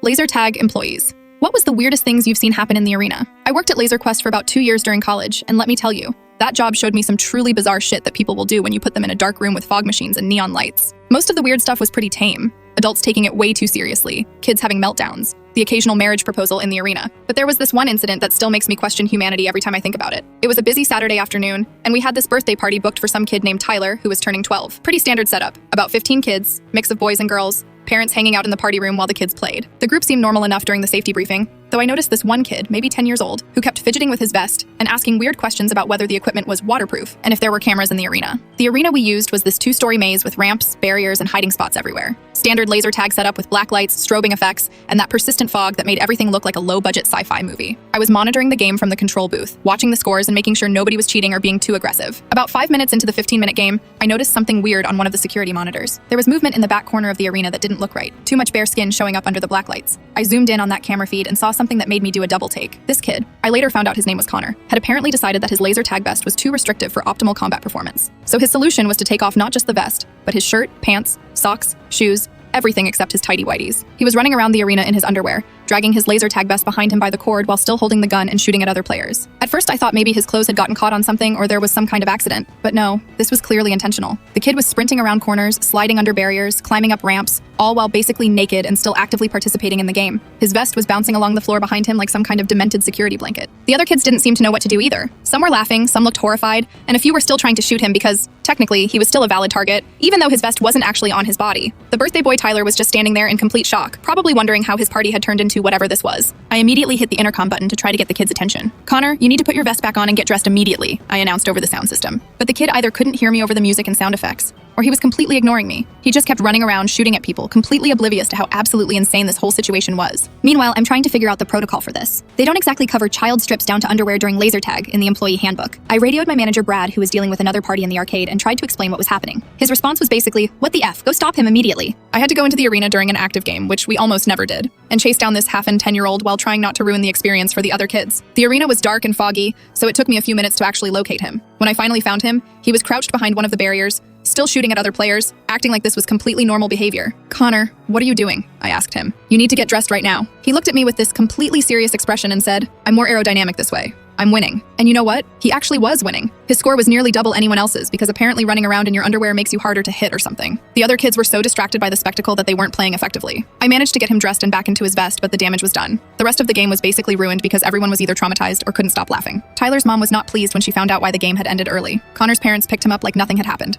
Laser tag employees. What was the weirdest things you've seen happen in the arena? I worked at Laser Quest for about 2 years during college, and let me tell you, that job showed me some truly bizarre shit that people will do when you put them in a dark room with fog machines and neon lights. Most of the weird stuff was pretty tame. Adults taking it way too seriously, kids having meltdowns, the occasional marriage proposal in the arena. But there was this one incident that still makes me question humanity every time I think about it. It was a busy Saturday afternoon, and we had this birthday party booked for some kid named Tyler who was turning 12. Pretty standard setup. About 15 kids, mix of boys and girls, parents hanging out in the party room while the kids played. The group seemed normal enough during the safety briefing, though I noticed this one kid, maybe 10 years old, who kept fidgeting with his vest and asking weird questions about whether the equipment was waterproof and if there were cameras in the arena. The arena we used was this 2-story maze with ramps, barriers, and hiding spots everywhere. Standard laser tag setup with black lights, strobing effects, and that persistent fog that made everything look like a low-budget sci-fi movie. I was monitoring the game from the control booth, watching the scores and making sure nobody was cheating or being too aggressive. About 5 minutes into the 15-minute game, I noticed something weird on one of the security monitors. There was movement in the back corner of the arena that didn't look right. Too much bare skin showing up under the black lights. I zoomed in on that camera feed and saw something that made me do a double take. This kid, I later found out his name was Connor, had apparently decided that his laser tag vest was too restrictive for optimal combat performance. So his solution was to take off not just the vest, but his shirt, pants, socks, shoes, everything except his tighty-whities. He was running around the arena in his underwear, dragging his laser tag vest behind him by the cord while still holding the gun and shooting at other players. At first I thought maybe his clothes had gotten caught on something or there was some kind of accident, but no, this was clearly intentional. The kid was sprinting around corners, sliding under barriers, climbing up ramps, all while basically naked and still actively participating in the game. His vest was bouncing along the floor behind him like some kind of demented security blanket. The other kids didn't seem to know what to do either. Some were laughing, some looked horrified, and a few were still trying to shoot him because, technically, he was still a valid target, even though his vest wasn't actually on his body. The birthday boy Tyler was just standing there in complete shock, probably wondering how his party had turned into whatever this was. I immediately hit the intercom button to try to get the kid's attention. "Connor, you need to put your vest back on and get dressed immediately," I announced over the sound system. But the kid either couldn't hear me over the music and sound effects, or he was completely ignoring me. He just kept running around shooting at people, completely oblivious to how absolutely insane this whole situation was. Meanwhile, I'm trying to figure out the protocol for this. They don't exactly cover child strips down to underwear during laser tag in the employee handbook. I radioed my manager Brad, who was dealing with another party in the arcade, and tried to explain what was happening. His response was basically, "What the F? Go stop him immediately." I had to go into the arena during an active game, which we almost never did, and chase down this half and 10-year-old while trying not to ruin the experience for the other kids. The arena was dark and foggy, so it took me a few minutes to actually locate him. When I finally found him, he was crouched behind one of the barriers, still shooting at other players, acting like this was completely normal behavior. "Connor, what are you doing?" I asked him. "You need to get dressed right now." He looked at me with this completely serious expression and said, "I'm more aerodynamic this way. I'm winning." And you know what? He actually was winning. His score was nearly double anyone else's because apparently running around in your underwear makes you harder to hit or something. The other kids were so distracted by the spectacle that they weren't playing effectively. I managed to get him dressed and back into his vest, but the damage was done. The rest of the game was basically ruined because everyone was either traumatized or couldn't stop laughing. Tyler's mom was not pleased when she found out why the game had ended early. Connor's parents picked him up like nothing had happened.